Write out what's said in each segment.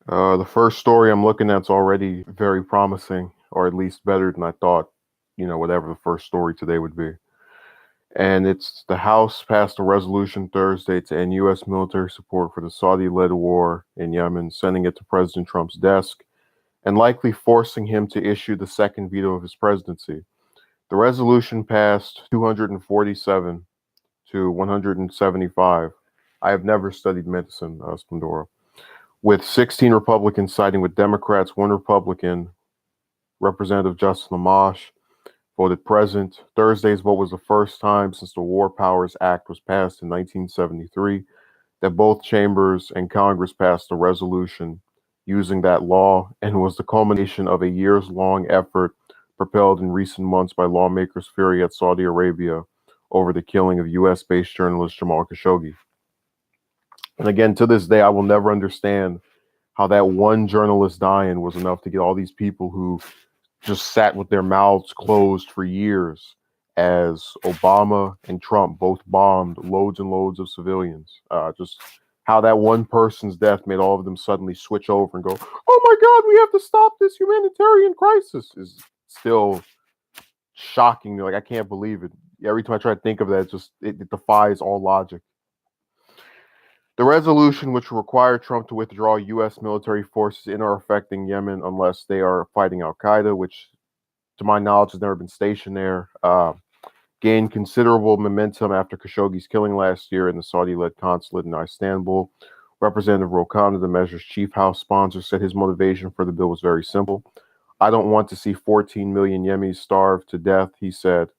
The first story I'm looking at is already very promising, or at least better than I thought, whatever the first story today would be. And it's the House passed a resolution Thursday to end U.S. military support for the Saudi led war in Yemen, sending it to President Trump's desk and likely forcing him to issue the second veto of his presidency. The resolution passed 247 to 175. I have never studied medicine, Splendora. With 16 Republicans siding with Democrats, one Republican, Representative Justin Amash, voted present. Thursday's vote was the first time since the War Powers Act was passed in 1973 that both chambers and Congress passed a resolution using that law, and was the culmination of a years long effort propelled in recent months by lawmakers' fury at Saudi Arabia over the killing of US based journalist Jamal Khashoggi. And again, to this day, I will never understand how that one journalist dying was enough to get all these people who just sat with their mouths closed for years as Obama and Trump both bombed loads and loads of civilians. Just how that one person's death made all of them suddenly switch over and go, "Oh my God, we have to stop this humanitarian crisis," is still shocking. Like, I can't believe it. Every time I try to think of that, it defies all logic. The resolution, which will require Trump to withdraw U.S. military forces in or affecting Yemen unless they are fighting Al Qaeda, which, to my knowledge, has never been stationed there, gained considerable momentum after Khashoggi's killing last year in the Saudi led consulate in Istanbul. Representative Ro Khanna, the measure's chief House sponsor, said his motivation for the bill was very simple. "I don't want to see 14 million Yemenis starve to death," he said.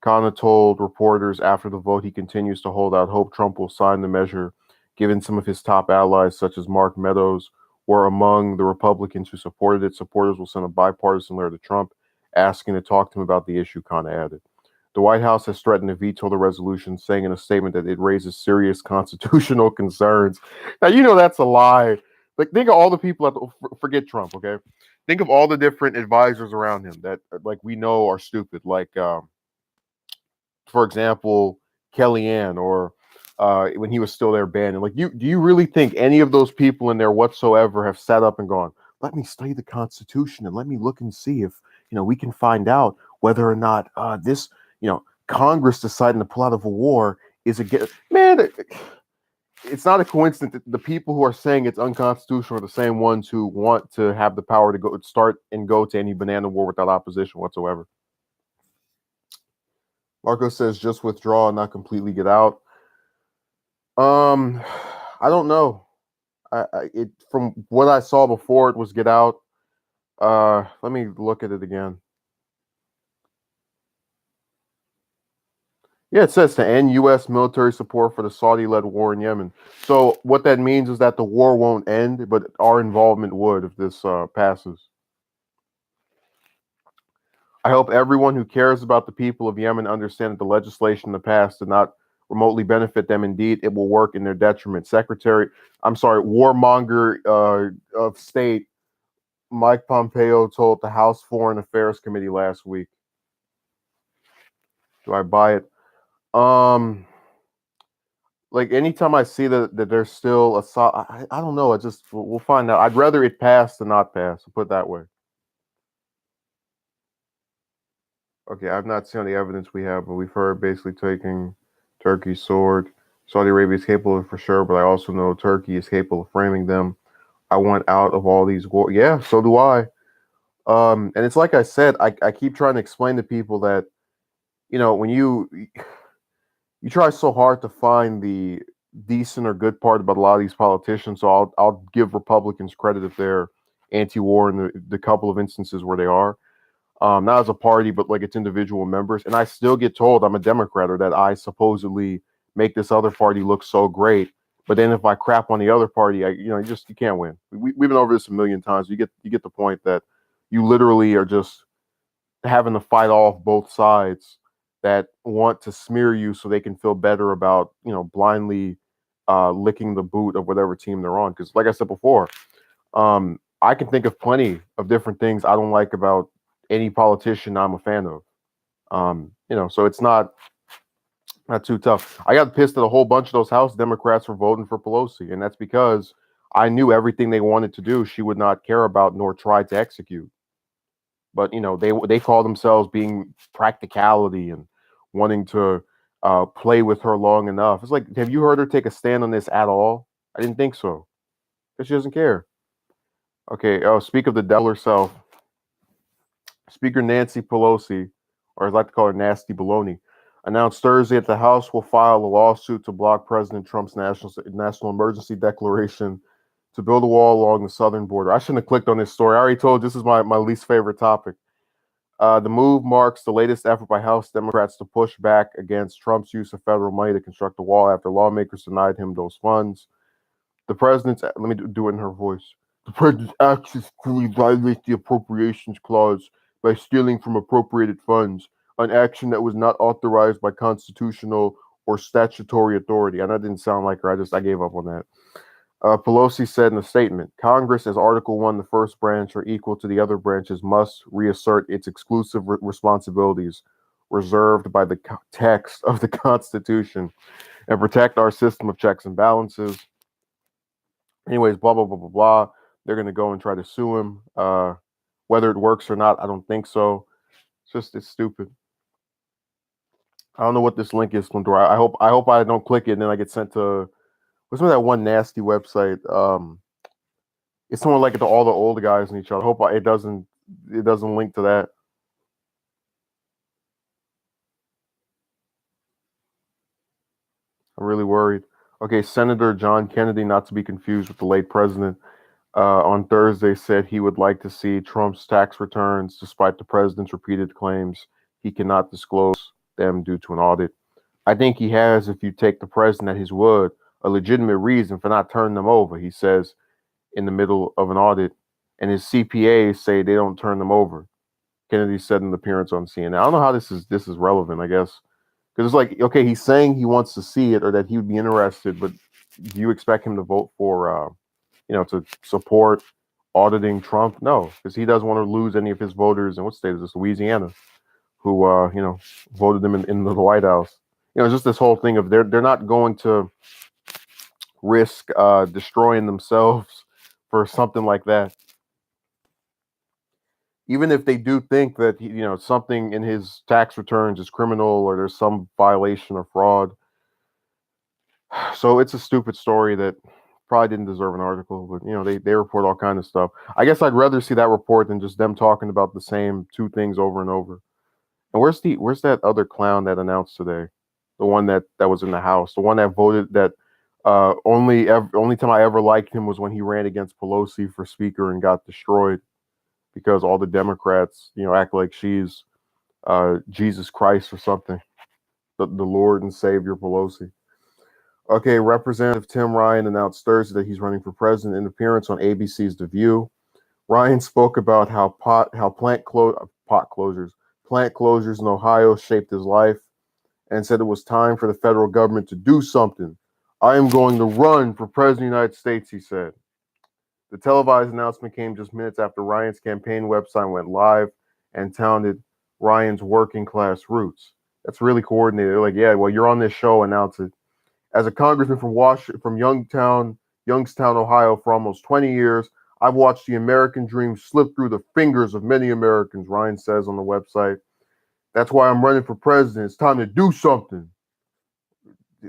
Khanna told reporters after the vote he continues to hold out hope Trump will sign the measure, given some of his top allies, such as Mark Meadows, were among the Republicans who supported it. Supporters will send a bipartisan letter to Trump asking to talk to him about the issue, Khanna added. The White House has threatened to veto the resolution, saying in a statement that it raises serious constitutional concerns. Now, that's a lie. Like, think of all the people forget Trump, okay? Think of all the different advisors around him that, like, we know are stupid. Like, for example, Kellyanne, or when he was still there, Bannon. Like, do you really think any of those people in there whatsoever have sat up and gone, "Let me study the Constitution and let me look and see if we can find out whether or not this Congress deciding to pull out of a war is a get." Man, it's not a coincidence that the people who are saying it's unconstitutional are the same ones who want to have the power to go to any banana war without opposition whatsoever. Marco says just withdraw, not completely get out. Um, I don't know. It from what I saw before it was get out. Let me look at it again. Yeah, it says to end U.S. military support for the Saudi-led war in Yemen. So what that means is that the war won't end, but our involvement would if this passes. I hope everyone who cares about the people of Yemen understand that the legislation in the past did not remotely benefit them. Indeed, it will work in their detriment. Warmonger of State Mike Pompeo told the House Foreign Affairs Committee last week. Do I buy it? Like, anytime I see that there's still I don't know. We'll find out. I'd rather it pass than not pass. I'll put it that way. Okay, I've not seen the evidence we have, but we've heard basically taking Turkey's sword. Saudi Arabia is capable of it for sure, but I also know Turkey is capable of framing them. I want out of all these wars. Yeah, so do I. And it's like I said, I keep trying to explain to people that, when you try so hard to find the decent or good part about a lot of these politicians. So I'll give Republicans credit if they're anti-war in the couple of instances where they are. Not as a party, but like its individual members. And I still get told I'm a Democrat, or that I supposedly make this other party look so great. But then if I crap on the other party, you can't win. We've been over this a million times. You get the point that you literally are just having to fight off both sides that want to smear you so they can feel better about blindly licking the boot of whatever team they're on. Because, like I said before, I can think of plenty of different things I don't like about any politician I'm a fan of. So it's not too tough. I got pissed at a whole bunch of those House Democrats for voting for Pelosi, and that's because I knew everything they wanted to do, she would not care about nor try to execute. But they call themselves being practicality and wanting to play with her long enough. It's like, have you heard her take a stand on this at all? I didn't think so. Because she doesn't care. Okay. Oh, speak of the devil herself. Speaker Nancy Pelosi, or I'd like to call her Nasty Baloney, announced Thursday that the House will file a lawsuit to block President Trump's national emergency declaration to build a wall along the southern border. I shouldn't have clicked on this story. I already told you this is my least favorite topic. The move marks the latest effort by House Democrats to push back against Trump's use of federal money to construct a wall after lawmakers denied him those funds. The president's, let me do it in her voice. The president's actions clearly violate the appropriations clause by stealing from appropriated funds, an action that was not authorized by constitutional or statutory authority. And that didn't sound like her. I gave up on that. Pelosi said in a statement, Congress, as Article 1, the first branch, are equal to the other branches, must reassert its exclusive responsibilities reserved by the text of the Constitution and protect our system of checks and balances. Anyways, blah, blah, blah, blah, blah. They're going to go and try to sue him. Whether it works or not, I don't think so. It's stupid. I don't know what this link is, Splendor. I hope I don't click it and then I get sent to what's that one nasty website? It's someone like all the old guys and each other. I hope it doesn't link to that. I'm really worried. Okay, Senator John Kennedy, not to be confused with the late president, on Thursday said he would like to see Trump's tax returns, despite the president's repeated claims he cannot disclose them due to an audit. I think he has, if you take the president at his word, a legitimate reason for not turning them over, he says in the middle of an audit, and his CPAs say they don't turn them over. Kennedy said in an appearance on CNN. I don't know how this is relevant, I guess. Because it's like, okay, he's saying he wants to see it or that he would be interested, but do you expect him to vote for, to support auditing Trump? No, because he doesn't want to lose any of his voters. And what state is this? Louisiana, who, voted him in the White House. Just this whole thing of they're not going to risk destroying themselves for something like that. Even if they do think that something in his tax returns is criminal or there's some violation or fraud. So it's a stupid story that probably didn't deserve an article, but they report all kinds of stuff. I guess I'd rather see that report than just them talking about the same two things over and over. And where's that other clown that announced today? The one that was in the House, the one that voted that only time I ever liked him was when he ran against Pelosi for speaker and got destroyed because all the Democrats, act like she's Jesus Christ or something, the Lord and Savior Pelosi. Okay, Representative Tim Ryan announced Thursday that he's running for president in an appearance on ABC's The View. Ryan spoke about how plant closures in Ohio shaped his life and said it was time for the federal government to do something. I am going to run for president of the United States, he said. The televised announcement came just minutes after Ryan's campaign website went live and touted Ryan's working class roots. That's really coordinated. They're like, yeah, well, you're on this show, announce it. As a congressman from Youngstown, Ohio, for almost 20 years, I've watched the American dream slip through the fingers of many Americans, Ryan says on the website. That's why I'm running for president. It's time to do something.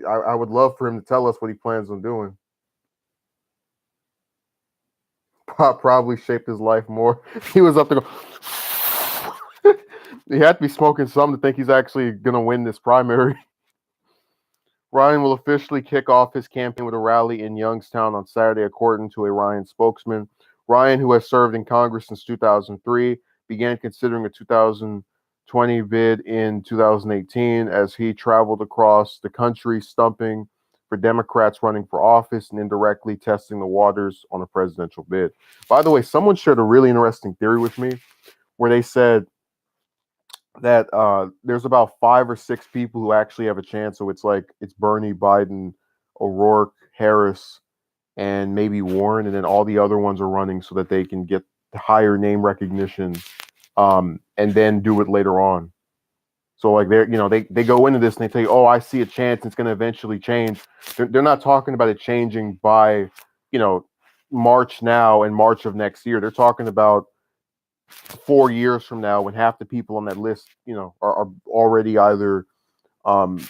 I would love for him to tell us what he plans on doing. Pop probably shaped his life more. He was up there going, he had to be smoking something to think he's actually going to win this primary. Ryan will officially kick off his campaign with a rally in Youngstown on Saturday, according to a Ryan spokesman. Ryan, who has served in Congress since 2003, began considering a 2020 bid in 2018 as he traveled across the country, stumping for Democrats running for office and indirectly testing the waters on a presidential bid. By the way, someone shared a really interesting theory with me where they said that there's about 5 or 6 people who actually have a chance. So it's Bernie, Biden, O'Rourke, Harris, and maybe Warren, and then all the other ones are running so that they can get higher name recognition, and then do it later on. So they go into this and they tell you, oh, I see a chance, it's going to eventually change. They're not talking about it changing by March now and March of next year. They're talking about 4 years from now when half the people on that list, are already either um,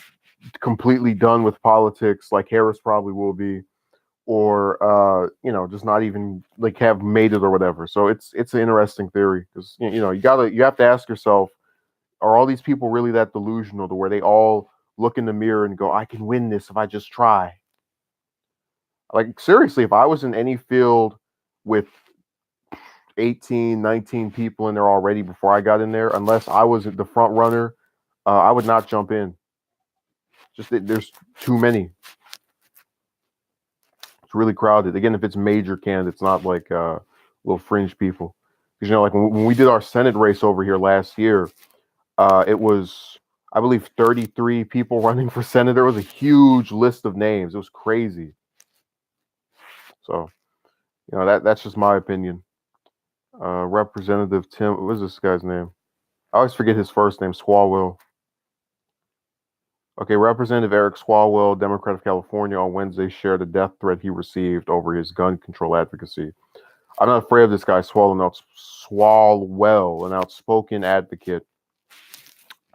completely done with politics, like Harris probably will be, or just not even like have made it or whatever. So it's an interesting theory because you have to ask yourself, are all these people really that delusional to where they all look in the mirror and go, I can win this if I just try? Like seriously, if I was in any field with 18, 19 people in there already before I got in there, unless I was the front runner, I would not jump in. Just there's too many. It's really crowded. Again, if it's major candidates, not like little fringe people. Because like when we did our Senate race over here last year, it was, I believe, 33 people running for senator. It was a huge list of names. It was crazy. So, that's just my opinion. Representative Tim, what is this guy's name? I always forget his first name, Swalwell. Okay, Representative Eric Swalwell, Democrat of California, on Wednesday shared a death threat he received over his gun control advocacy. I'm not afraid of this guy, Swalwell, an outspoken advocate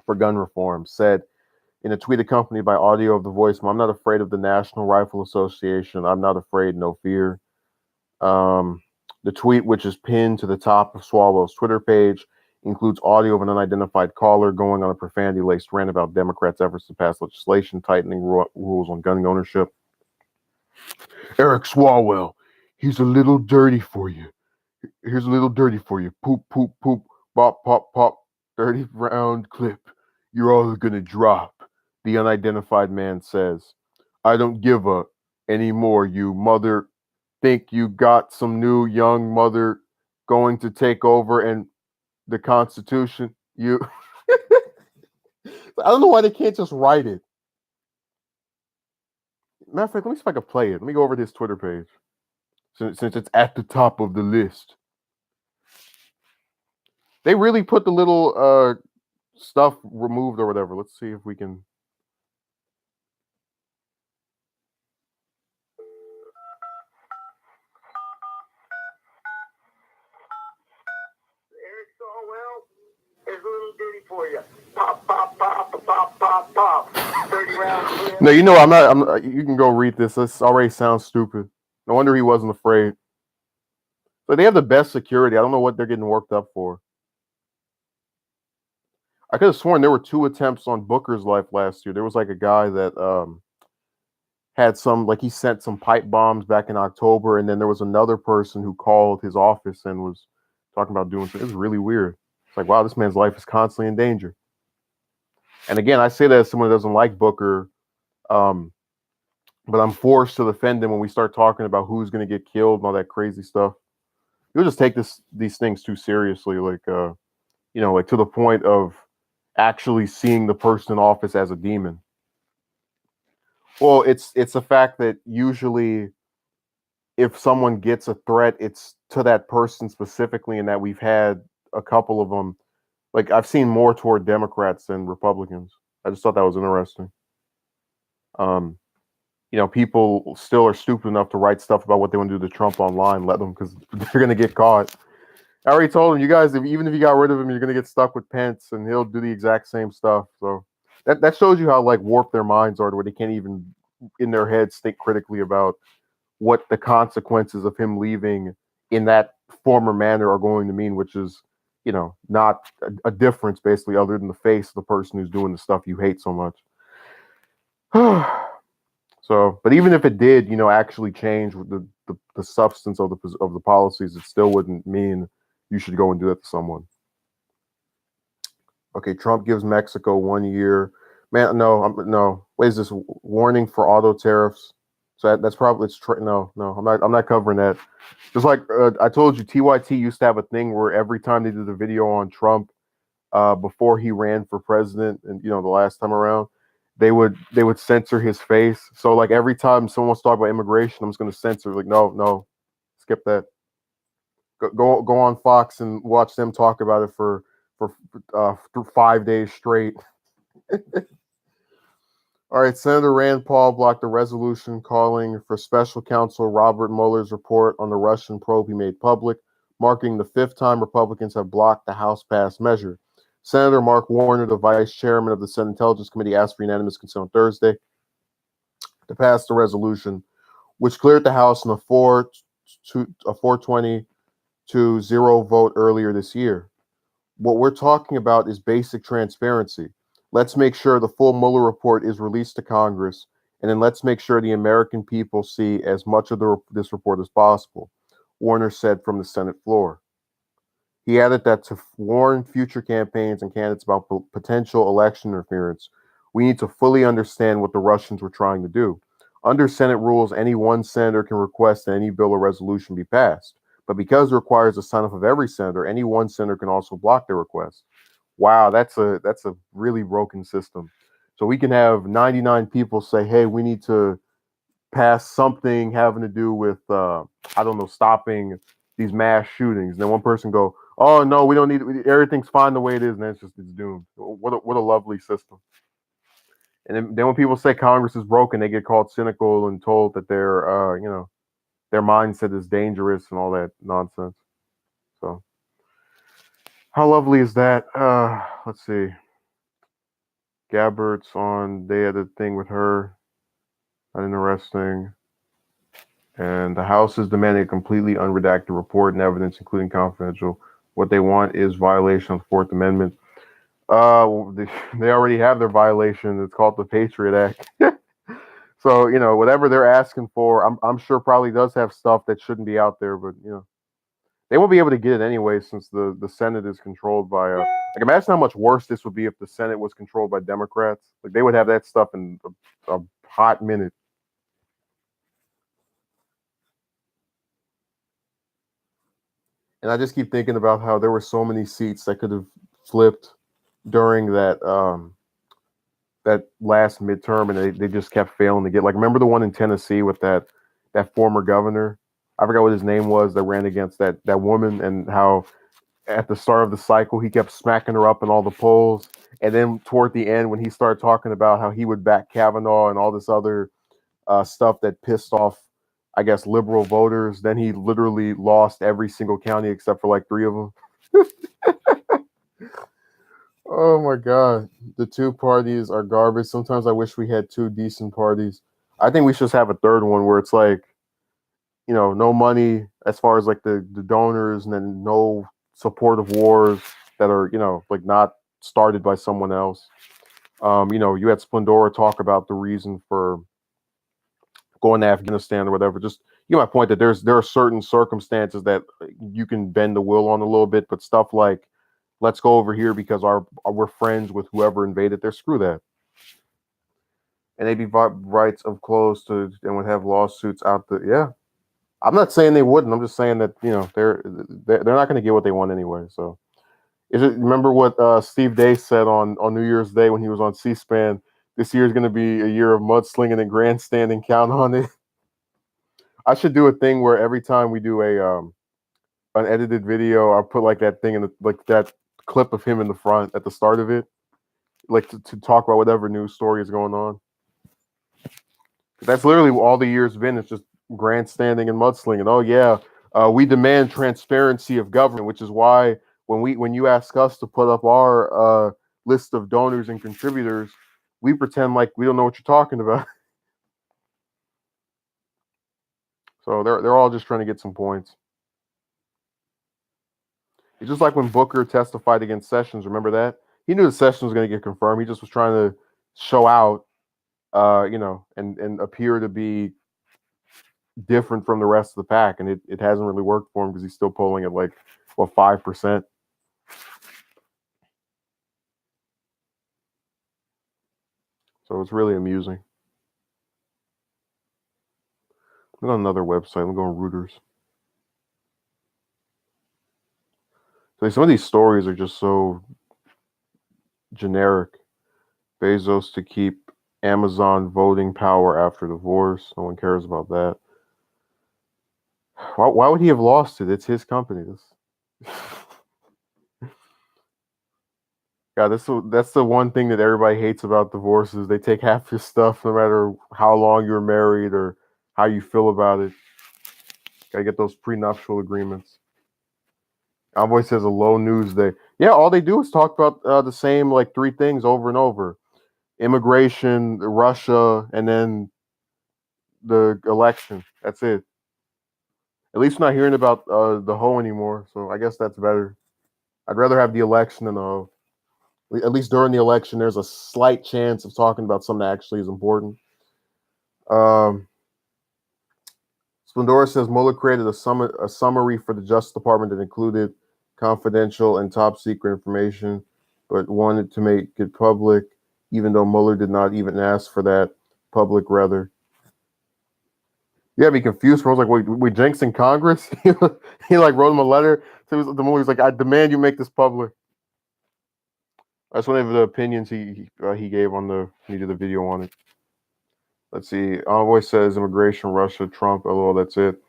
for gun reform, said in a tweet accompanied by audio of the voicemail, I'm not afraid of the National Rifle Association. I'm not afraid, no fear. The tweet, which is pinned to the top of Swalwell's Twitter page, includes audio of an unidentified caller going on a profanity-laced rant about Democrats' efforts to pass legislation tightening rules on gun ownership. Eric Swalwell, he's a little dirty for you. Here's a little dirty for you. Poop, poop, poop, pop, pop, pop. 30-round clip. You're all gonna drop, the unidentified man says. I don't give a anymore, you mother. Think you got some new young mother going to take over and the Constitution? You. I don't know why they can't just write it. Matter of fact, let me see if I can play it. Let me go over to his Twitter page. Since it's at the top of the list. They really put the little stuff removed or whatever. Let's see if we can. Eric Swalwell is a little dirty for you. Pop, pop, pop, pop, pop, pop. 30 rounds. No, you can go read this. This already sounds stupid. No wonder he wasn't afraid. But they have the best security. I don't know what they're getting worked up for. I could have sworn there were 2 attempts on Booker's life last year. There was like a guy that had he sent some pipe bombs back in October, and then there was another person who called his office and was talking about doing something. It was really weird. It's like, wow, this man's life is constantly in danger. And again, I say that as someone who doesn't like Booker, but I'm forced to defend him when we start talking about who's going to get killed and all that crazy stuff. You'll just take these things too seriously, like to the point of actually seeing the person in office as a demon. Well, it's a fact that usually if someone gets a threat, it's to that person specifically, and that we've had a couple of them. Like I've seen more toward Democrats than Republicans. I just thought that was interesting. People still are stupid enough to write stuff about what they want to do to Trump online. Let them, because they're going to get caught. I already told him, you guys, even if you got rid of him, you're going to get stuck with Pence, and he'll do the exact same stuff. So that shows you how warped their minds are, to where they can't even in their heads think critically about what the consequences of him leaving in that former manner are going to mean, which is, not a difference basically other than the face of the person who's doing the stuff you hate so much. So, but even if it did, actually change the substance of the policies, it still wouldn't mean you should go and do that to someone. Okay, Trump gives Mexico 1 year. Man, no. What is this? Warning for auto tariffs. So that's probably no. I'm not covering that. Just like I told you, TYT used to have a thing where every time they did a video on Trump before he ran for president, and the last time around, they would censor his face. So like every time someone wants to talk about immigration, I'm just going to censor. Like no, skip that. Go on Fox and watch them talk about it for 5 days straight. All right, Senator Rand Paul blocked a resolution calling for special counsel Robert Mueller's report on the Russian probe he made public, marking the fifth time Republicans have blocked the House-passed measure. Senator Mark Warner, the vice chairman of the Senate Intelligence Committee, asked for unanimous consent on Thursday to pass the resolution, which cleared the House in a 420 to 0 vote earlier this year. What we're talking about is basic transparency. Let's make sure the full Mueller report is released to Congress, and then let's make sure the American people see as much of this report as possible, Warner said from the Senate floor. He added that to warn future campaigns and candidates about potential election interference, we need to fully understand what the Russians were trying to do. Under Senate rules, any one senator can request that any bill or resolution be passed. But because it requires the sign-off of every senator, any one senator can also block their request. Wow, that's a really broken system. So we can have 99 people say, "Hey, we need to pass something having to do with I don't know, stopping these mass shootings." And then one person go, "Oh no, we don't need it. Everything's fine the way it is," and then it's doomed. What a lovely system. And then when people say Congress is broken, they get called cynical and told that their mindset is dangerous and all that nonsense. So, how lovely is that? Let's see. Gabbert's on. They had a thing with her. Interesting. And the House is demanding a completely unredacted report and evidence, including confidential. What they want is violation of the Fourth Amendment. They already have their violation. It's called the Patriot Act. So, whatever they're asking for, I'm sure probably does have stuff that shouldn't be out there, but they won't be able to get it anyway since the Senate is controlled by like imagine how much worse this would be if the Senate was controlled by Democrats. Like they would have that stuff in a hot minute. And I just keep thinking about how there were so many seats that could have flipped during that last midterm, and they just kept failing to get. Like, remember the one in Tennessee with that former governor? I forgot what his name was that ran against that woman, and how at the start of the cycle he kept smacking her up in all the polls, and then toward the end when he started talking about how he would back Kavanaugh and all this other stuff that pissed off, I guess, liberal voters, then he literally lost every single county except for like 3 of them. Oh my God. The two parties are garbage. Sometimes I wish we had 2 decent parties. I think we should just have a third one where it's like, no money as far as like the donors, and then no supportive wars that are, like not started by someone else. You had Splendora talk about the reason for going to Afghanistan or whatever. Just my point that there are certain circumstances that you can bend the will on a little bit, but stuff like let's go over here because we're friends with whoever invaded there. Screw that. And they'd be rights of close to and would have lawsuits out there. Yeah, I'm not saying they wouldn't. I'm just saying that they're not going to get what they want anyway. So, remember what Steve Day said on New Year's Day when he was on C-SPAN? This year is going to be a year of mudslinging and grandstanding. Count on it. I should do a thing where every time we do an edited video, I'll put like that thing in like that clip of him in the front at the start of it, like to talk about whatever news story is going on. That's literally all the year's been. It's just grandstanding and mudslinging. Oh yeah, we demand transparency of government, which is why when you ask us to put up our list of donors and contributors, we pretend like we don't know what you're talking about. So they're all just trying to get some points. It's just like when Booker testified against Sessions. Remember that? He knew that Sessions was going to get confirmed. He just was trying to show out, and appear to be different from the rest of the pack. And it hasn't really worked for him because he's still polling at like, 5%. So it's really amusing. Look on another website. I'm going Reuters. So some of these stories are just so generic. Bezos to keep Amazon voting power after divorce. No one cares about that. Why would he have lost it? It's his company. God, that's the one thing that everybody hates about divorces. They take half your stuff, no matter how long you were married or how you feel about it. Gotta get those prenuptial agreements. Envoy says a low news day. Yeah, all they do is talk about the same like three things over and over: immigration, Russia, and then the election. That's it. At least we're not hearing about the hoe anymore. So I guess that's better. I'd rather have the election than the hoe. At least during the election, there's a slight chance of talking about something that actually is important. Splendora says Mueller created a summary for the Justice Department that included confidential and top secret information, but wanted to make it public, even though Mueller did not even ask for that. Public, rather. Yeah, be confused. I was like, we jinxing Congress? He like wrote him a letter. So the Mueller was like, I demand you make this public. That's one of the opinions he gave on he did a video on it. Let's see. Envoy says immigration, Russia, Trump. LOL. That's it.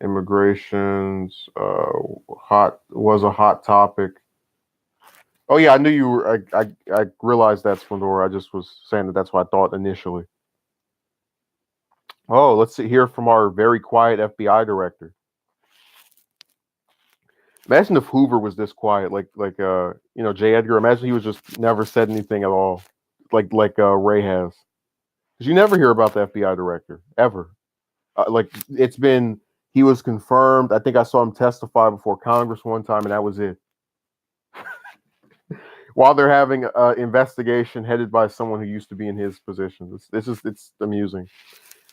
Immigration's was a hot topic. Oh yeah, I knew you were. I realized that's Splendora. I just was saying that's what I thought initially. Oh, let's hear from our very quiet FBI director. Imagine if Hoover was this quiet, like J. Edgar. Imagine he was just never said anything at all, like Ray has. Because you never hear about the FBI director ever. He was confirmed. I think I saw him testify before Congress one time, and that was it. While they're having an investigation headed by someone who used to be in his position. It's amusing.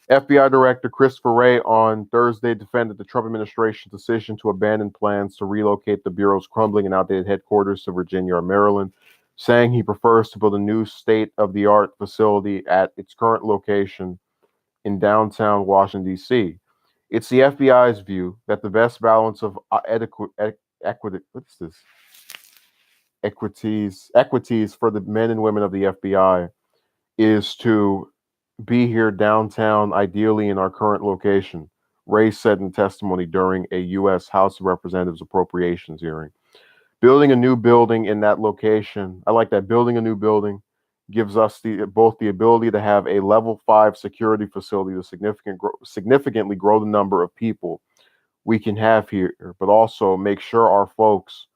FBI Director Christopher Wray on Thursday defended the Trump administration's decision to abandon plans to relocate the Bureau's crumbling and outdated headquarters to Virginia or Maryland, saying he prefers to build a new state-of-the-art facility at its current location in downtown Washington, D.C. It's the FBI's view that the best balance of equities for the men and women of the FBI is to be here downtown, ideally in our current location, Ray said in testimony during a U.S. House of Representatives appropriations hearing. Building a new building in that location, I like that. Building a new building gives us both the ability to have a level 5 security facility to significantly grow the number of people we can have here, but also make sure our folks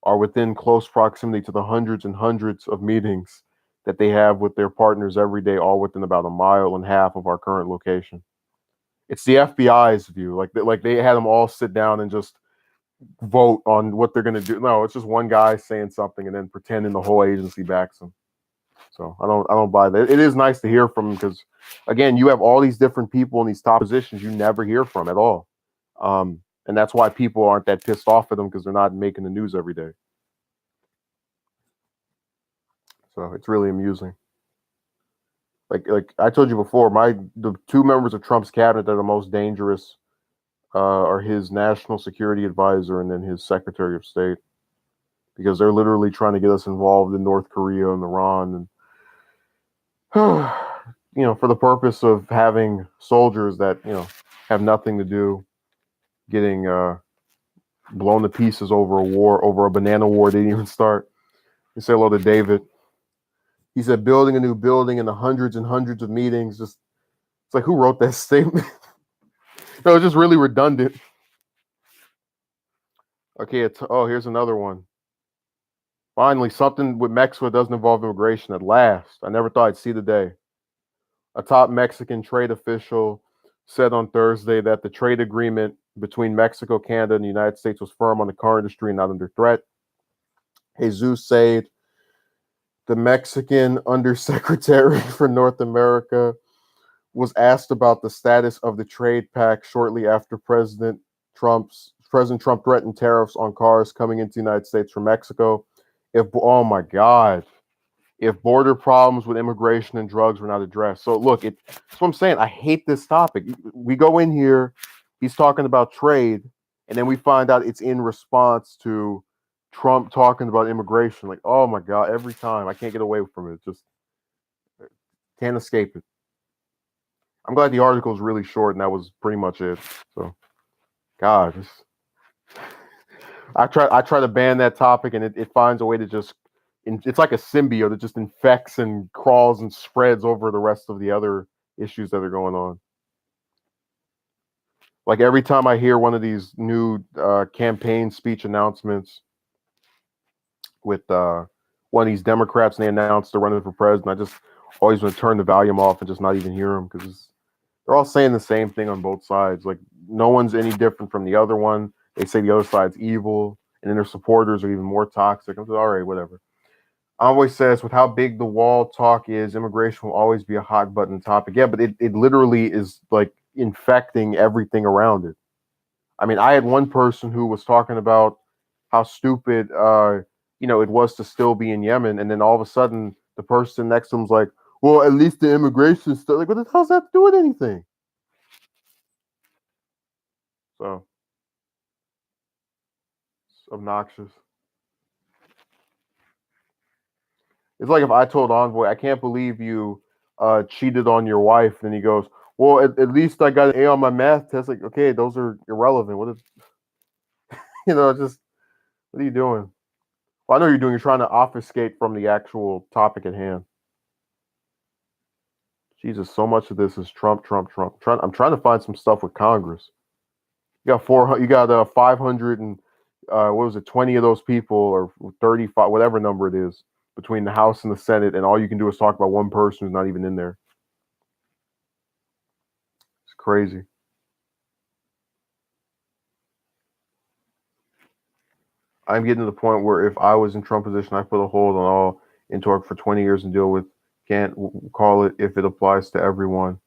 are within close proximity to the hundreds and hundreds of meetings that they have with their partners every day, all within about a mile and a half of our current location. It's the FBI's view. Like they had them all sit down and just vote on what they're going to do. No, it's just one guy saying something and then pretending the whole agency backs him. So I don't buy that. It is nice to hear from him because, again, you have all these different people in these top positions you never hear from at all. And that's why people aren't that pissed off at them, because they're not making the news every day. So it's really amusing. Like I told you before, the two members of Trump's cabinet that are the most dangerous are his national security advisor and then his secretary of state, because they're literally trying to get us involved in North Korea and Iran, and for the purpose of having soldiers that have nothing to do, getting blown to pieces over a banana war they didn't even start. You say hello to David. He said building a new building and the hundreds and hundreds of meetings. It's like, who wrote that statement? No, it's just really redundant. Okay, here's another one. Finally, something with Mexico doesn't involve immigration at last. I never thought I'd see the day. A top Mexican trade official said on Thursday that the trade agreement between Mexico, Canada, and the United States was firm on the car industry and not under threat. Jesus Said, the Mexican Undersecretary for North America, was asked about the status of the trade pact shortly after President Trump threatened tariffs on cars coming into the United States from Mexico. If border problems with immigration and drugs were not addressed. So look, that's what I'm saying. I hate this topic. We go in here, he's talking about trade, and then we find out it's in response to Trump talking about immigration. Like, oh my God, every time I can't get away from it. Just can't escape it. I'm glad the article is really short, and that was pretty much it. So, God, I try to ban that topic, and it finds a way to just it's like a symbiote that just infects and crawls and spreads over the rest of the other issues that are going on. Like every time I hear one of these new campaign speech announcements with one of these Democrats and they announce they're running for president, I just always want to turn the volume off and just not even hear them because they're all saying the same thing on both sides. Like no one's any different from the other one. They say the other side's evil, and then their supporters are even more toxic. I'm just, all right, whatever. I always says with how big the wall talk is, immigration will always be a hot button topic. Yeah, but it literally is like infecting everything around it. I mean, I had one person who was talking about how stupid it was to still be in Yemen, and then all of a sudden the person next to him's like, well, at least the immigration stuff. Like, what the hell's that to do with anything? So it's obnoxious. It's like if I told Envoy, I can't believe you cheated on your wife, and he goes, well, at least I got an A on my math test. Like, okay, those are irrelevant. What is, just what are you doing? Well, I know you're trying to obfuscate from the actual topic at hand. Jesus, so much of this is Trump, Trump, Trump. I'm trying to find some stuff with Congress. You got 400. You got 500 and what was it? 20 of those people, or 35, whatever number it is, between the House and the Senate, and all you can do is talk about one person who's not even in there. It's crazy. I'm getting to the point where if I was in Trump position, I put a hold on all InTorque for 20 years and deal with. Can't call it if it applies to everyone.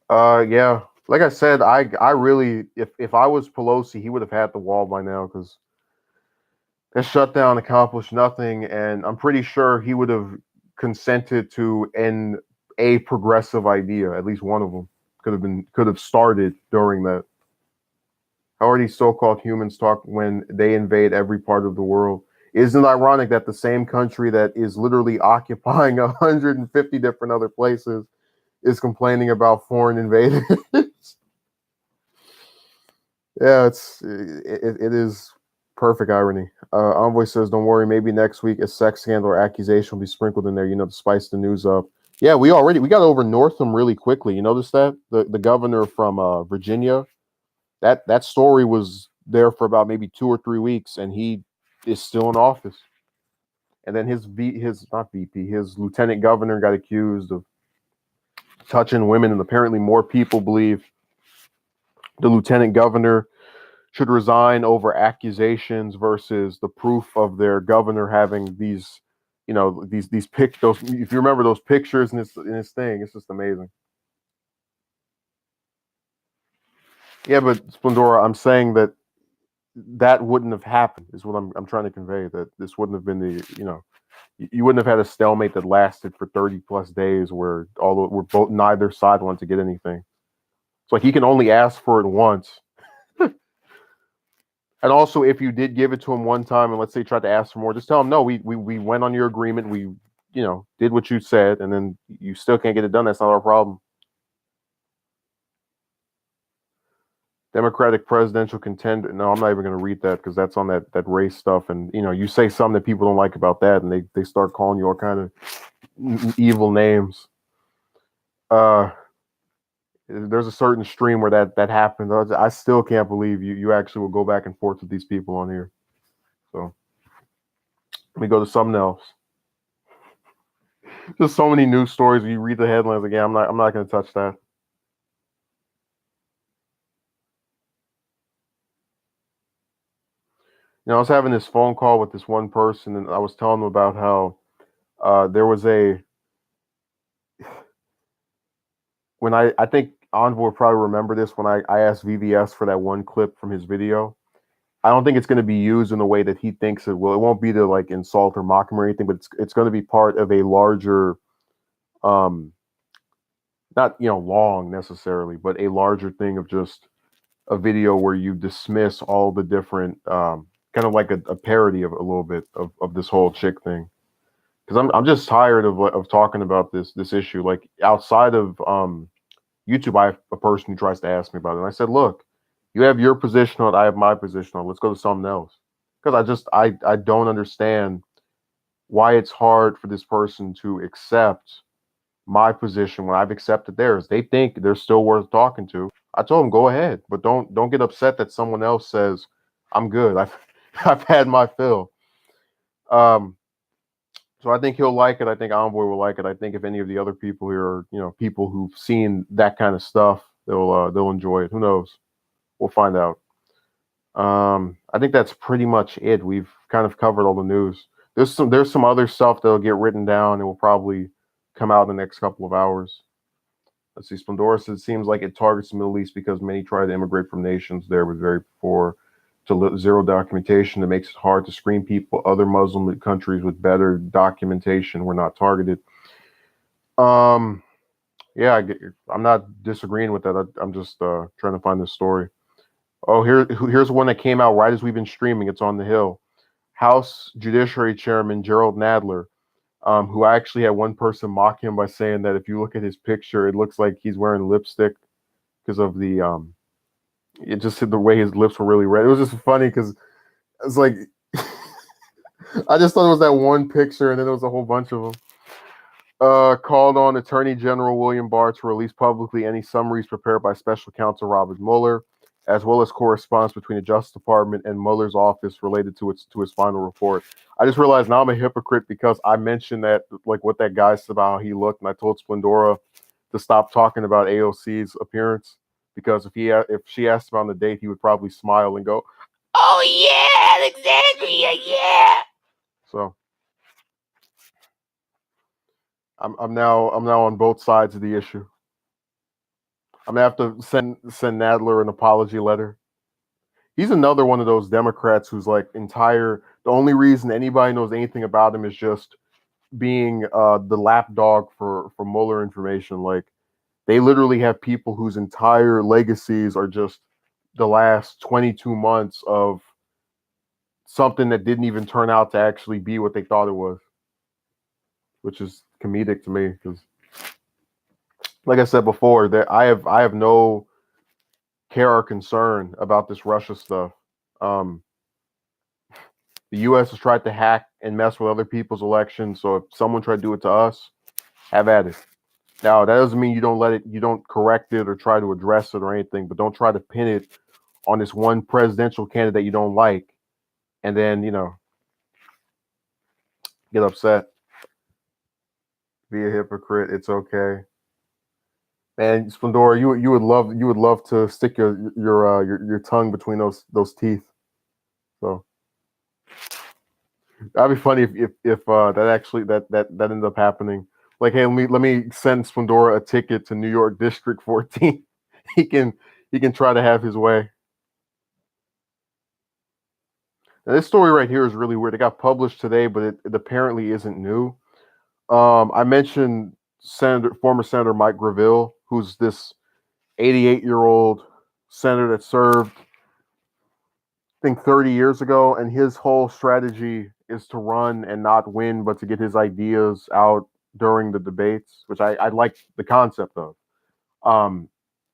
Yeah. Like I said, I really, if I was Pelosi, he would have had the wall by now because that shutdown accomplished nothing, and I'm pretty sure he would have consented to end a progressive idea. At least one of them could have started during that. How are these so-called humans talk when they invade every part of the world? Isn't it ironic that the same country that is literally occupying 150 different other places is complaining about foreign invaders? Yeah, it is perfect irony. Envoy says, "Don't worry, maybe next week a sex scandal or accusation will be sprinkled in there. To spice the news up." Yeah, we got over Northam really quickly. You notice that the governor from Virginia, that story was there for about maybe 2 or 3 weeks, and he is still in office. And then his lieutenant governor got accused of touching women, and apparently more people believe the lieutenant governor should resign over accusations versus the proof of their governor having these, these those. If you remember those pictures in his thing, it's just amazing. Yeah, but Splendora, I'm saying that wouldn't have happened. Is what I'm trying to convey. That this wouldn't have been you wouldn't have had a stalemate that lasted for 30 plus days where neither side wanted to get anything. It's like he can only ask for it once. And also, if you did give it to him one time, and let's say you tried to ask for more, just tell him, no, we went on your agreement. We, did what you said, and then you still can't get it done. That's not our problem. Democratic presidential contender. No, I'm not even going to read that because that's on that race stuff. And, you say something that people don't like about that, and they start calling you all kind of evil names. There's a certain stream where that happened. I still can't believe you actually will go back and forth with these people on here. So let me go to something else. Just so many news stories. You read the headlines again. I'm not going to touch that. I was having this phone call with this one person, and I was telling them about how there was when I think Envoy will probably remember this when I asked VVS for that one clip from his video. I don't think it's going to be used in the way that he thinks it will. It won't be to like insult or mock him or anything, but it's going to be part of a larger, not long necessarily, but a larger thing of just a video where you dismiss all the different, kind of like a parody of a little bit of this whole chick thing. Because I'm just tired of talking about this issue. Like outside of YouTube, I have a person who tries to ask me about it, and I said, look, you have your position on it, I have my position on it. Let's go to something else. Because I don't understand why it's hard for this person to accept my position when I've accepted theirs. They think they're still worth talking to. I told them go ahead, but don't get upset that someone else says I'm good. I've I've had my fill. Um, so I think he'll like it. I think Envoy will like it. I think if any of the other people here are, people who've seen that kind of stuff, they'll enjoy it. Who knows? We'll find out. I think that's pretty much it. We've kind of covered all the news. There's some other stuff that'll get written down and will probably come out in the next couple of hours. Let's see. Splendora says it seems like it targets the Middle East because many try to immigrate from nations there with very poor to zero documentation. That makes it hard to screen people. Other Muslim countries with better documentation were not targeted. Yeah, I'm not disagreeing with that. I'm just trying to find this story. Oh, here's one that came out right as we've been streaming. It's on the Hill. House Judiciary Chairman Gerald Nadler, who actually had one person mock him by saying that if you look at his picture, it looks like he's wearing lipstick because of it just the way his lips were really red. It was just funny because it's like I just thought it was that one picture, and then there was a whole bunch of them. Called on Attorney General William Barr to release publicly any summaries prepared by Special Counsel Robert Mueller, as well as correspondence between the Justice Department and Mueller's office related to his final report. I just realized now I'm a hypocrite because I mentioned that, like, what that guy said about how he looked, and I told Splendora to stop talking about AOC's appearance because if she asked him on the date, he would probably smile and go, "Oh yeah, Alexandria, yeah." So I'm now on both sides of the issue. I'm gonna have to send Nadler an apology letter. He's another one of those Democrats who's like the only reason anybody knows anything about him is just being the lapdog for Mueller information. Like, they literally have people whose entire legacies are just the last 22 months of something that didn't even turn out to actually be what they thought it was, which is comedic to me because, like I said before, that I have no care or concern about this Russia stuff. The U.S. has tried to hack and mess with other people's elections, so if someone tried to do it to us, have at it. Now, that doesn't mean you don't correct it or try to address it or anything, but don't try to pin it on this one presidential candidate you don't like, and then get upset. Be a hypocrite. It's okay. And Splendora, you would love to stick your tongue between those teeth. So that'd be funny if that ended up happening. Like, hey, let me send Splendora a ticket to New York District 14. he can try to have his way. Now, this story right here is really weird. It got published today, but it apparently isn't new. I mentioned former Senator Mike Gravel, who's this 88-year-old senator that served, I think, 30 years ago, and his whole strategy is to run and not win, but to get his ideas out during the debates, which I like the concept of. And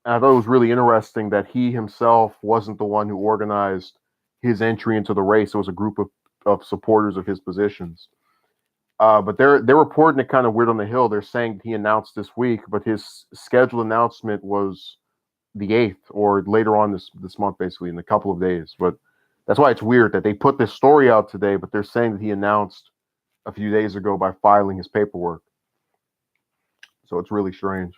I thought it was really interesting that he himself wasn't the one who organized his entry into the race. It was a group of supporters of his positions. But they're reporting it kind of weird on the Hill. They're saying he announced this week, but his scheduled announcement was the 8th or later on this month, basically in a couple of days. But that's why it's weird that they put this story out today, but they're saying that he announced a few days ago by filing his paperwork. So it's really strange.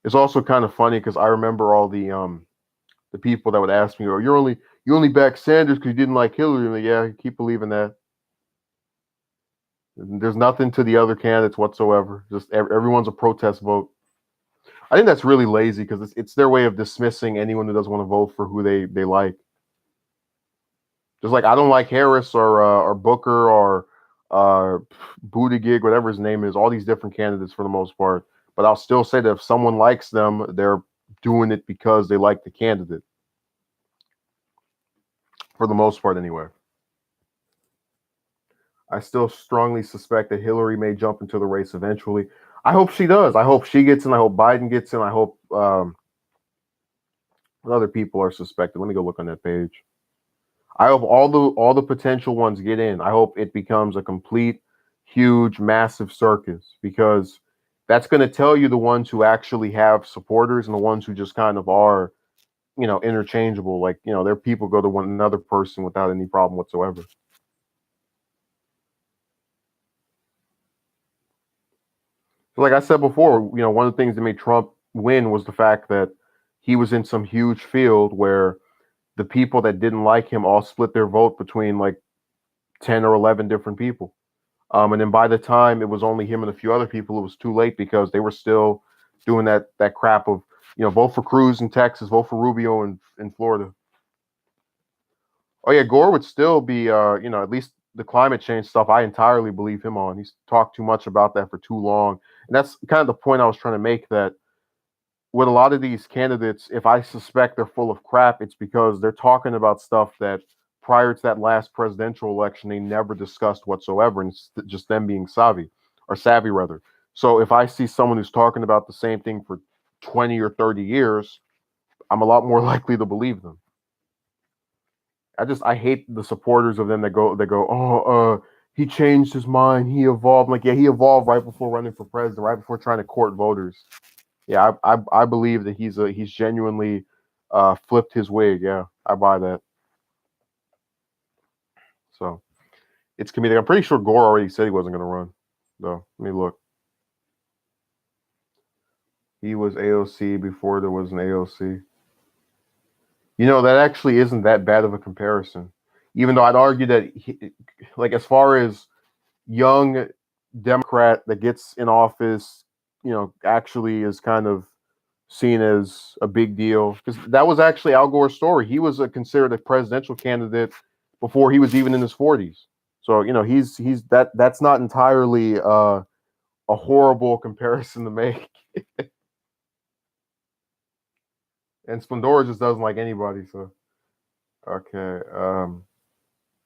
It's also kind of funny because I remember all the people that would ask me, "Oh, you only back Sanders because you didn't like Hillary." And like, yeah, keep believing that. There's nothing to the other candidates whatsoever. Just everyone's a protest vote. I think that's really lazy because it's their way of dismissing anyone who doesn't want to vote for who they like. Just like I don't like Harris or Booker or Buttigieg, whatever his name is, all these different candidates for the most part. But I'll still say that if someone likes them, they're doing it because they like the candidate. For the most part, anyway. I still strongly suspect that Hillary may jump into the race eventually. I hope she does. I hope she gets in. I hope Biden gets in. I hope Other people are suspected. Let me go look on that page. I hope all the potential ones get in. I hope it becomes a complete, huge, massive circus because that's going to tell you the ones who actually have supporters and the ones who just kind of are, interchangeable. Like, their people go to one another person without any problem whatsoever. So like I said before, one of the things that made Trump win was the fact that he was in some huge field where the people that didn't like him all split their vote between like 10 or 11 different people. And then by the time it was only him and a few other people, it was too late because they were still doing that crap of, vote for Cruz in Texas, vote for Rubio in Florida. Oh yeah, Gore would still be, at least the climate change stuff. I entirely believe him on. He's talked too much about that for too long, and that's kind of the point I was trying to make. That with a lot of these candidates, if I suspect they're full of crap, it's because they're talking about stuff that prior to that last presidential election they never discussed whatsoever, and it's just them being savvy rather. So if I see someone who's talking about the same thing for 20 or 30 years, I'm a lot more likely to believe them. I hate the supporters of them that go, oh, he changed his mind, he evolved. I'm like, yeah, he evolved right before running for president, right before trying to court voters. Yeah, I believe that he's genuinely flipped his wig. Yeah, I buy that. So it's comedic. I'm pretty sure Gore already said he wasn't going to run. Though, let me look. He was AOC before there was an AOC. That actually isn't that bad of a comparison. Even though I'd argue that, like, as far as young Democrat that gets in office, actually is kind of seen as a big deal because that was actually Al Gore's story. He was considered a presidential candidate before he was even in his 40s. So he's that's not entirely a horrible comparison to make. And Splendora just doesn't like anybody. So okay,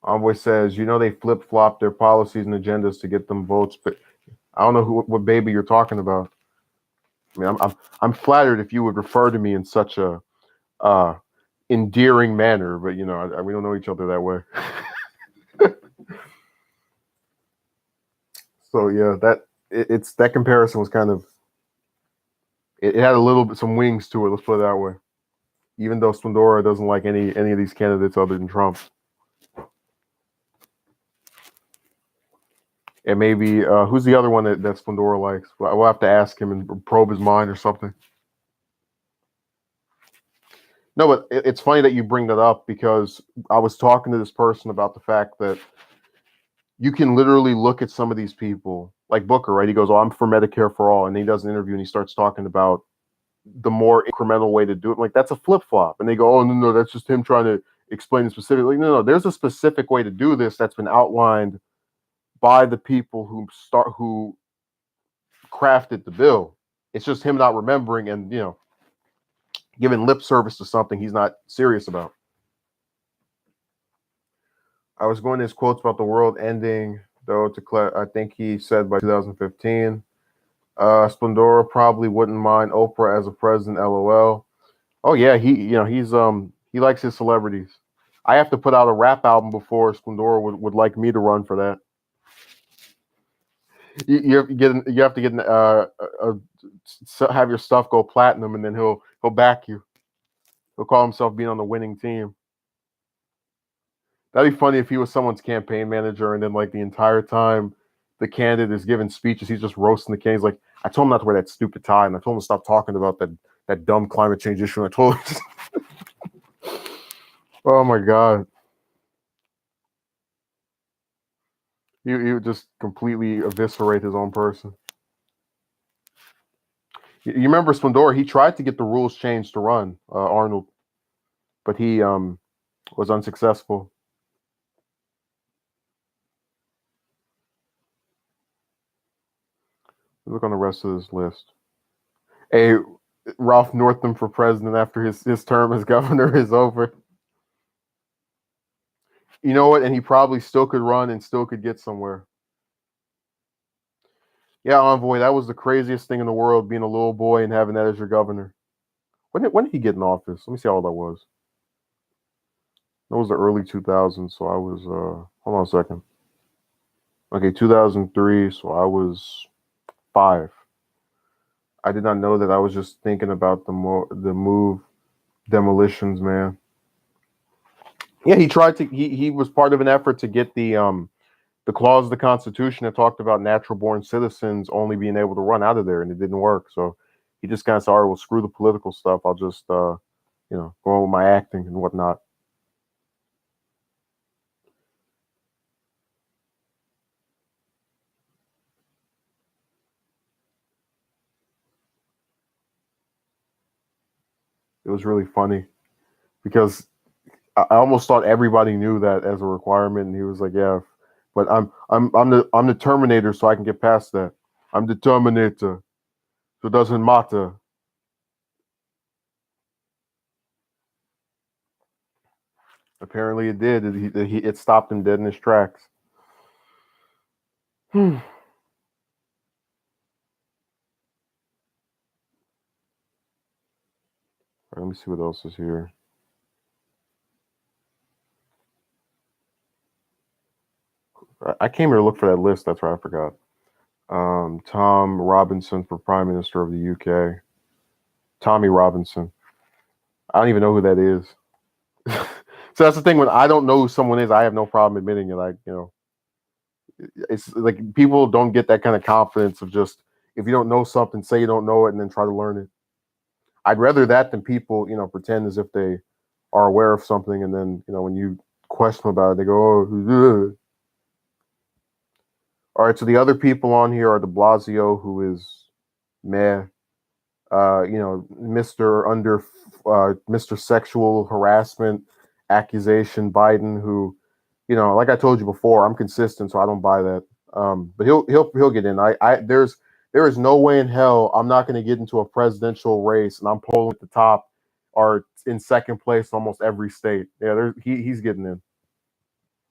Envoy says they flip flop their policies and agendas to get them votes, but I don't know what baby you're talking about. I mean, I'm flattered if you would refer to me in such a endearing manner, but we don't know each other that way. So yeah, that comparison was kind of it had a little bit some wings to it. Let's put it that way. Even though Splendora doesn't like any of these candidates other than Trump, and maybe who's the other one that Splendora likes? We'll have to ask him and probe his mind or something. No, but it's funny that you bring that up because I was talking to this person about the fact that you can literally look at some of these people, like Booker, right? He goes, "Oh, I'm for Medicare for all," and he does an interview and he starts talking about the more incremental way to do it. Like, that's a flip flop, and they go, "Oh no, that's just him trying to explain it specifically." No, there's a specific way to do this that's been outlined by the people who crafted the bill. It's just him not remembering and giving lip service to something he's not serious about. I was going to his quotes about the world ending, though. I think he said by 2015. Splendora probably wouldn't mind Oprah as a president. LOL. Oh yeah, he likes his celebrities. I have to put out a rap album before Splendora would like me to run for that. You have to get have your stuff go platinum, and then he'll back you. He'll call himself being on the winning team. That'd be funny if he was someone's campaign manager, and then like the entire time the candidate is giving speeches, he's just roasting the candidate. He's like, I told him not to wear that stupid tie, and I told him to stop talking about that dumb climate change issue. And I told him, oh my god, he would just completely eviscerate his own person. You remember Splendora? He tried to get the rules changed to run Arnold, but he was unsuccessful. Look on the rest of this list. Hey, Ralph Northam for president after his term as governor is over. You know what? And he probably still could run and still could get somewhere. Yeah, Envoy, that was the craziest thing in the world, being a little boy and having that as your governor. When did he get in office? Let me see how old I was. That was the early 2000s, so I was hold on a second. Okay, 2003, so I was 5. I did not know that. I was just thinking about the move demolitions, man. Yeah, he tried to. He was part of an effort to get the clause of the Constitution that talked about natural born citizens only being able to run out of there, and it didn't work. So he just kind of said, "All right, well, screw the political stuff. I'll just go on with my acting and whatnot." It was really funny because I almost thought everybody knew that as a requirement, and he was like, "Yeah, but I'm the Terminator, so I can get past that. I'm the Terminator, so it doesn't matter." Apparently, it did. It stopped him dead in his tracks. Let me see what else is here. I came here to look for that list. That's right, I forgot. Tom Robinson for Prime Minister of the UK. Tommy Robinson. I don't even know who that is. So that's the thing. When I don't know who someone is, I have no problem admitting it. Like, it's like people don't get that kind of confidence of just, if you don't know something, say you don't know it and then try to learn it. I'd rather that than people, pretend as if they are aware of something, and then, when you question about it, they go, "Oh, ugh." All right." So the other people on here are De Blasio, who is meh. Mr. Sexual Harassment Accusation Biden, who, like I told you before, I'm consistent, so I don't buy that. But he'll get in. There is no way in hell I'm not going to get into a presidential race and I'm polling at the top or in second place in almost every state. Yeah, he's getting in.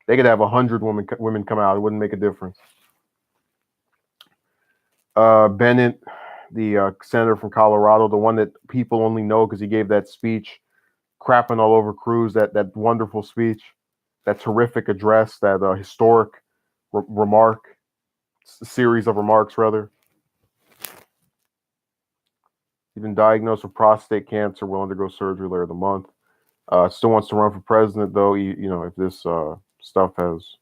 They could have 100 women come out; it wouldn't make a difference. Bennett, the senator from Colorado, the one that people only know because he gave that speech, crapping all over Cruz, that wonderful speech, that terrific address, that historic series of remarks, rather. He's been diagnosed with prostate cancer, will undergo surgery later the month. Still wants to run for president, though. If this stuff has.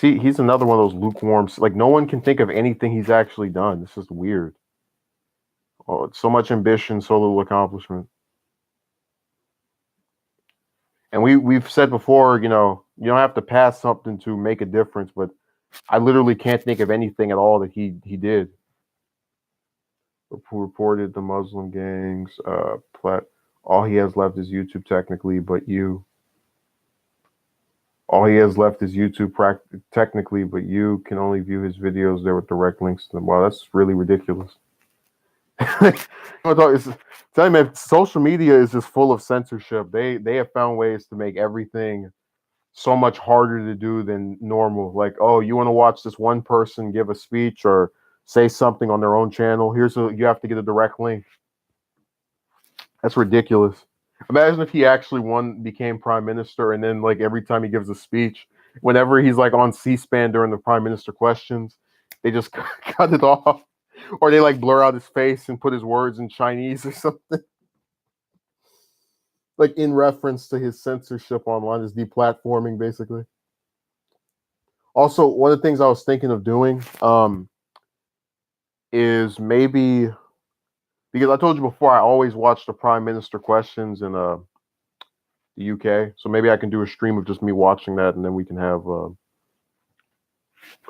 He's another one of those lukewarm. Like, no one can think of anything he's actually done. This is weird. Oh, so much ambition, so little accomplishment. And we've said before, you don't have to pass something to make a difference, but I literally can't think of anything at all that he did. Who reported the Muslim gangs? All he has left is YouTube, technically, but you. All he has left is YouTube, technically, but you can only view his videos there with direct links to them. Wow, that's really ridiculous. Tell me, man, social media is just full of censorship. They have found ways to make everything so much harder to do than normal. Like, oh, you want to watch this one person give a speech or say something on their own channel? You have to get a direct link. That's ridiculous. Imagine if he actually became prime minister, and then like every time he gives a speech, whenever he's like on C-SPAN during the prime minister questions, they just cut it off, or they like blur out his face and put his words in Chinese or something, like in reference to his censorship online, his deplatforming, basically. Also, one of the things I was thinking of doing is maybe, because I told you before, I always watch the prime minister questions in the UK, so maybe I can do a stream of just me watching that, and then we can have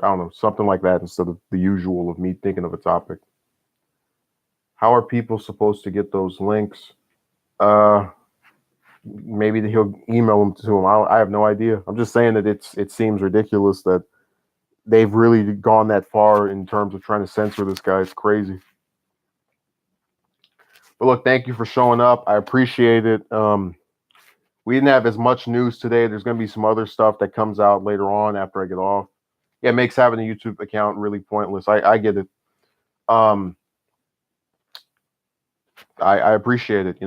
I don't know, something like that instead of the usual of me thinking of a topic. How are people supposed to get those links? Maybe he'll email them to him. I have no idea. I'm just saying that it seems ridiculous that they've really gone that far in terms of trying to censor this guy. It's crazy. But look, thank you for showing up. I appreciate it. We didn't have as much news today. There's going to be some other stuff that comes out later on after I get off. Yeah, it makes having a YouTube account really pointless. I get it. I appreciate it.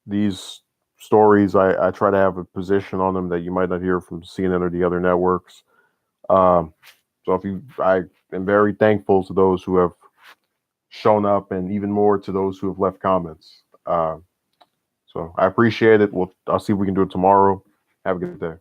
These stories, I try to have a position on them that you might not hear from CNN or the other networks. Um, so I am very thankful to those who have shown up, and even more to those who have left comments. So I appreciate it. I'll see if we can do it tomorrow. Have a good day.